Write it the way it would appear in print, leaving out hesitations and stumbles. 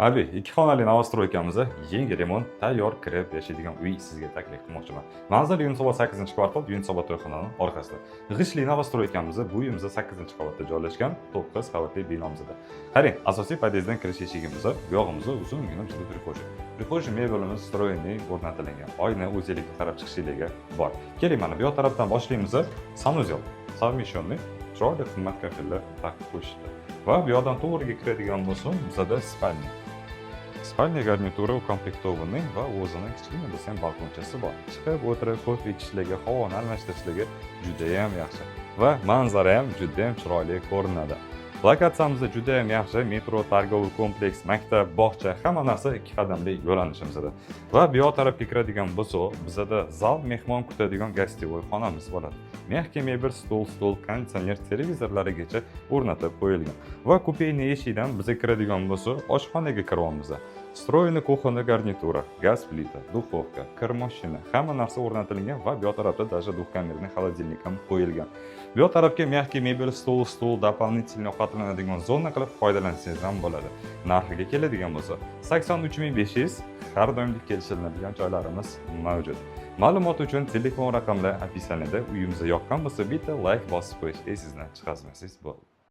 Abi, ikki xonali novostroykamizda yangi remont tayyor kirib yashaydigan uy sizga taklif qilmoqchiman. Manzil Yunusobod 8-kvartal Yunusobod to'yxonaning orqasida. G'ishli novostroykamizda bu uyimizda 8-qavatda joylashgan 9 qavatli binomizda. Qarang, asosiy podyezddan kirish eshigimizda bu yog'imizda uzungina bitta prixo'ja. Prixo'ja mebelimiz stroyniy o'rnatilgan. Oyna o'zelikka qarab chiqishligi bor. Keling, mana bu yoq tarafdan boshlaymiz. Sanuzel, совмещенный, chiroyli qimmat kafellar taqib qo'yishdi. Va bu yoqdan to'g'riga kiradigan bo'lsam, bizada spalnya. Spalnya garnituri ukomplektovani va o'zining kichkina desam balkonchasi bor. Chiqib o'tirib kofe ichishligi, havoni almashtirishligi juda ham yaxshi va manzara ham juda ham chiroyli ko'rinadi. Lokatsiyamizda juda ham yaxshi metro, targovul kompleks, maktab, bog'cha, hamma narsa ikki qadamli yo'nalishimizda. Va bu yoq tarafga kiradigan bo'lsa, bizada zal, mehmon kutadigan gostivoy xonamiz bo'ladi. Mehki mebel, stol, konditsioner, televizorlarigacha o'rnatib qo'yilgan. Va kupeyni eshikdan bizga kiradigan bo'lsa, oshxonaga kiryapmiz. Stroyni kuxonli garnitura, gaz plita, duxovka, kir mashina, hamma narsa o'rnatilgan va bu yoq tarafda даже двухкамерный холодильник ham qo'yilgan. Bu yoq tarafga mehki mebel, stol, дополнительный ovqatlanadigan zona qilib foydalansangiz ham bo'ladi. Narxiga keladigan bo'lsa, 83500 har doimlik kelishiladigan joylarimiz mavjud. Ma'lumot uchun telefon raqamlari opisaniyada. Uyimizga yoqqan bo'lsa, bitta like bosib qo'yish esingizdan chiqarmasangiz bo'ladi.